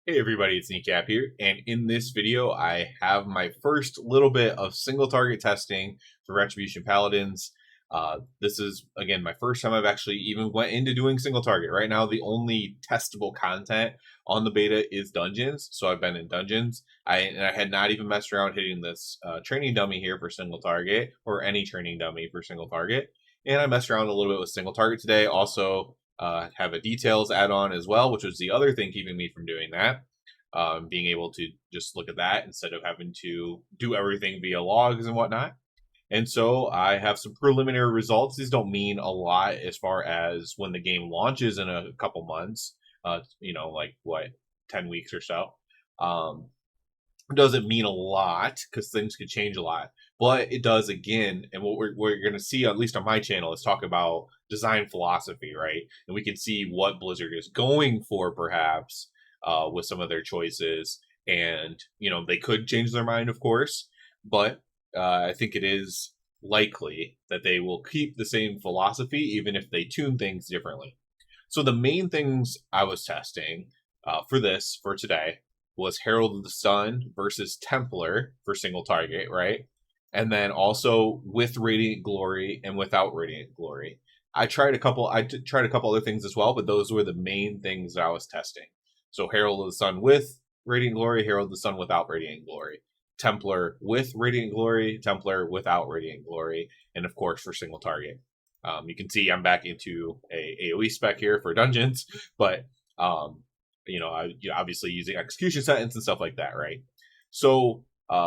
Hey everybody, it's Kneecap here, and in this video I have my first little bit of single target testing for Retribution Paladins. This is, again, my first time I've actually even went into doing single target. Right now the only testable content on the beta is dungeons, so I've been in dungeons. I had not even messed around hitting this training dummy here for single target, or any training dummy for single target, and I messed around a little bit with single target today. Also, have a details add-on as well, which was the other thing keeping me from doing that. Being able to just look at that instead of having to do everything via logs and whatnot. And so I have some preliminary results. These don't mean a lot as far as when the game launches in a couple months, like what, 10 weeks or so. It doesn't mean a lot because things could change a lot, but it does again. And what we're going to see, at least on my channel, is talk about design philosophy, right? And we can see what Blizzard is going for, perhaps, with some of their choices. And, they could change their mind, of course, but I think it is likely that they will keep the same philosophy, even if they tune things differently. So the main things I was testing for today, was Herald of the Sun versus Templar for single target, right? And then also with Radiant Glory and without Radiant Glory. I tried a couple other things as well, but those were the main things that I was testing. So Herald of the Sun with Radiant Glory, Herald of the Sun without Radiant Glory. Templar with Radiant Glory, Templar without Radiant Glory, and of course for single target. You can see I'm back into a AoE spec here for dungeons, but obviously using execution sentence and stuff like that, right? So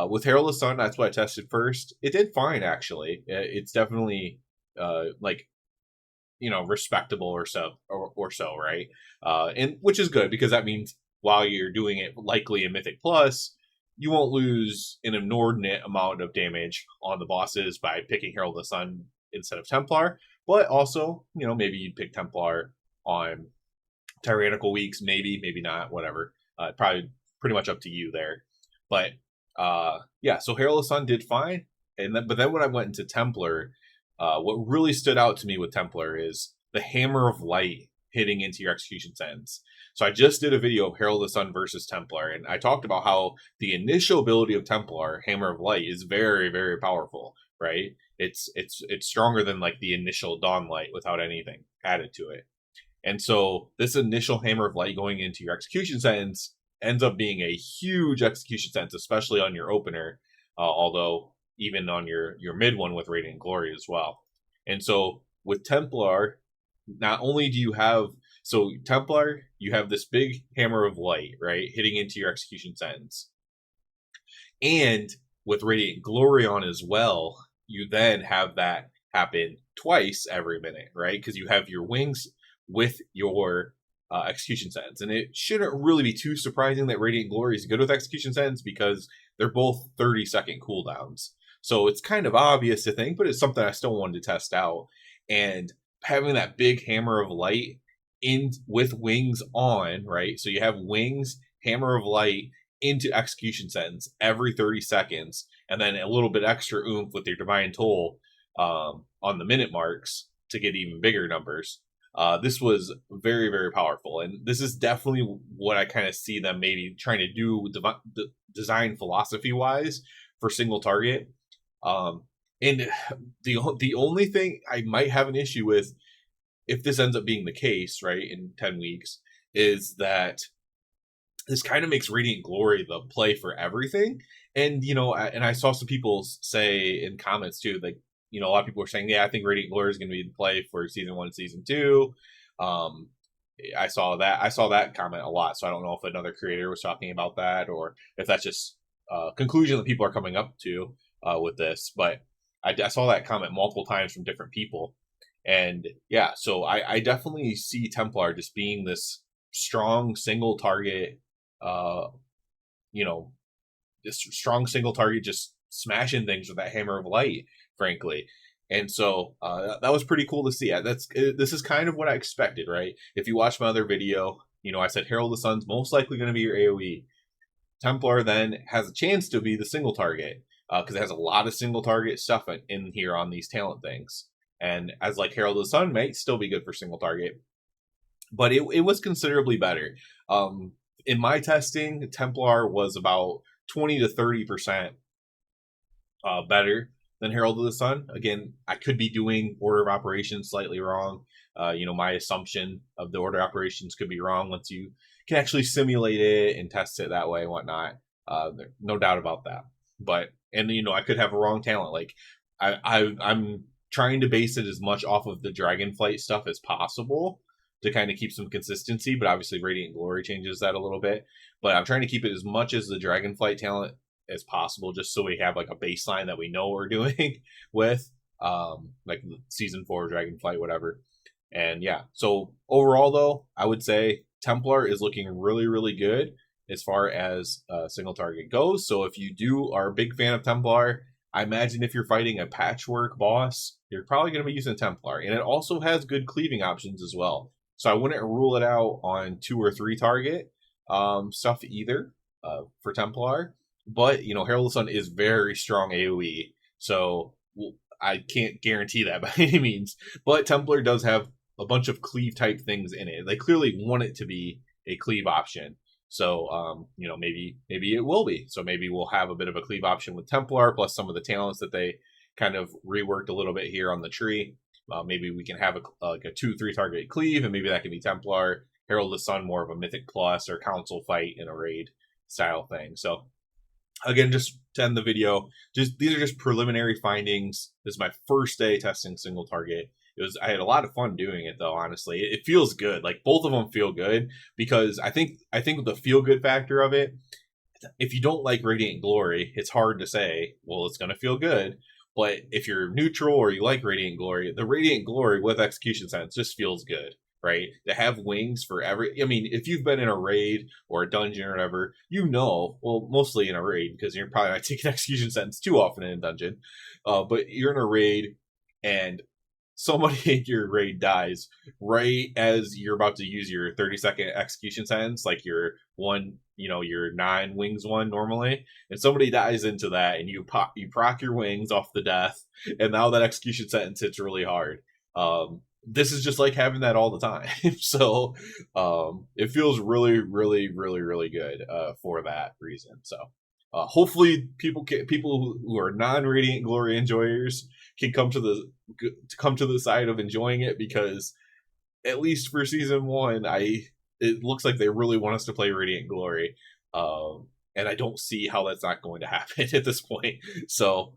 with Herald of the Sun, that's what I tested first. It did fine, actually. It's definitely respectable or so, right? And which is good because that means while you're doing it likely in Mythic Plus, you won't lose an inordinate amount of damage on the bosses by picking Herald of the Sun instead of Templar. But also, maybe you'd pick Templar on tyrannical weeks, maybe not, whatever. Probably pretty much up to you there. But yeah, so Herald of the Sun did fine. But then when I went into Templar, what really stood out to me with Templar is the Hammer of Light hitting into your execution sentence. So I just did a video of Herald of the Sun versus Templar, and I talked about how the initial ability of Templar, Hammer of Light, is very, very powerful, right? It's stronger than like the initial Dawn Light without anything added to it. And so this initial Hammer of Light going into your execution sentence ends up being a huge execution sentence, especially on your opener, although even on your mid one with Radiant Glory as well. And so with Templar, not only do you have, so Templar, you have this big Hammer of Light, right, hitting into your execution sentence. And with Radiant Glory on as well, you then have that happen twice every minute, right? Because you have your wings with your execution sentence. And it shouldn't really be too surprising that Radiant Glory is good with execution sentence because they're both 30-second cooldowns. So it's kind of obvious to think, but it's something I still wanted to test out. And having that big Hammer of Light in with wings on, right? So you have wings, Hammer of Light into execution sentence every 30 seconds, and then a little bit extra oomph with your Divine Toll on the minute marks to get even bigger numbers. This was very, very powerful, and this is definitely what I kind of see them maybe trying to do design philosophy-wise for single target. And the only thing I might have an issue with, if this ends up being the case, right, in 10 weeks, is that this kind of makes Radiant Glory the play for everything. And, and I saw some people say in comments too, like, a lot of people are saying, yeah, I think Radiant Glory is going to be the play for season 1 and season 2. I saw that comment a lot. So I don't know if another creator was talking about that or if that's just a conclusion that people are coming up to with this. But I saw that comment multiple times from different people. And yeah, so I definitely see Templar just being this strong single target, this strong single target, just smashing things with that Hammer of Light, frankly. And so that was pretty cool to see. This is kind of what I expected, right? If you watch my other video, I said Herald of the Sun's most likely going to be your AoE. Templar then has a chance to be the single target because it has a lot of single target stuff in here on these talent things. And as like Herald of the Sun might still be good for single target, but it was considerably better. in my testing, Templar was about 20 to 30% better than Herald of the Sun. Again, I could be doing order of operations slightly wrong. My assumption of the order of operations could be wrong once you can actually simulate it and test it that way and whatnot. No doubt about that. But I could have a wrong talent. Like I'm trying to base it as much off of the Dragonflight stuff as possible to kind of keep some consistency. But obviously, Radiant Glory changes that a little bit. But I'm trying to keep it as much as the Dragonflight talent as possible, just so we have like a baseline that we know we're doing with like season 4 Dragonflight, whatever. And yeah, so overall though, I would say Templar is looking really, really good as far as single target goes. So if you are a big fan of Templar, I imagine if you're fighting a patchwork boss, you're probably going to be using Templar. And it also has good cleaving options as well. So I wouldn't rule it out on 2 or 3 target stuff either for Templar. But, Herald of the Sun is very strong AoE. So I can't guarantee that by any means. But Templar does have a bunch of cleave type things in it. They clearly want it to be a cleave option. So, maybe it will be. So maybe we'll have a bit of a cleave option with Templar, plus some of the talents that they kind of reworked a little bit here on the tree. Maybe we can have a 2-3 target cleave, and maybe that can be Templar. Herald of the Sun, more of a Mythic Plus or Council fight in a raid style thing. So again, just to end the video, these are just preliminary findings. This is my first day testing single target. I had a lot of fun doing it though, honestly. It feels good. Like both of them feel good because I think the feel good factor of it, if you don't like Radiant Glory, it's hard to say, well, it's going to feel good. But if you're neutral or you like Radiant Glory, the Radiant Glory with Execution Sentence just feels good, right? To have wings for if you've been in a raid or a dungeon or whatever, well, mostly in a raid because you're probably not taking Execution Sentence too often in a dungeon, but you're in a raid and somebody in your raid dies right as you're about to use your 30-second execution sentence, like your 9 wings one normally, and somebody dies into that, and you proc your wings off the death, and now that execution sentence hits really hard. This is just like having that all the time. So it feels really, really, really, really good for that reason. So hopefully people who are non-Radiant Glory enjoyers can come to the side of enjoying it, because at least for season 1, it looks like they really want us to play Radiant Glory, and I don't see how that's not going to happen at this point. So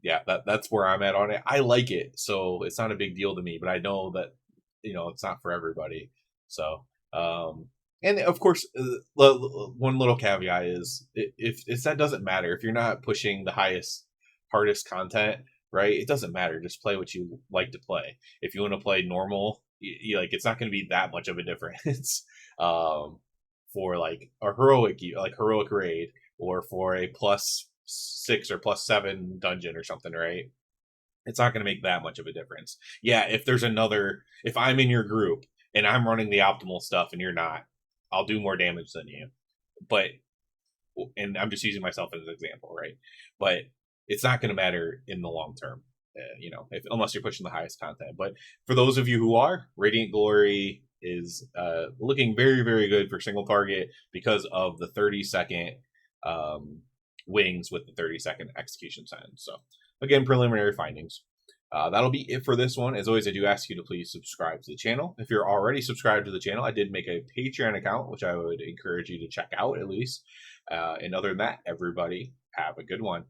yeah, that's where I'm at on it. I like it, so it's not a big deal to me, but I know that it's not for everybody. So and of course, one little caveat is if that doesn't matter, if you're not pushing the hardest content, right? It doesn't matter. Just play what you like to play. If you want to play normal, it's not going to be that much of a difference for like a heroic raid, or for a +6 or +7 dungeon or something, right? It's not going to make that much of a difference. Yeah, if I'm in your group and I'm running the optimal stuff and you're not, I'll do more damage than you. And I'm just using myself as an example, right? But it's not going to matter in the long term, unless you're pushing the highest content. But for those of you who are, Radiant Glory is looking very, very good for single target because of the 30-second wings with the 30-second execution sentence. So again, preliminary findings. That'll be it for this one. As always, I do ask you to please subscribe to the channel. If you're already subscribed to the channel, I did make a Patreon account, which I would encourage you to check out at least. And other than that, everybody have a good one.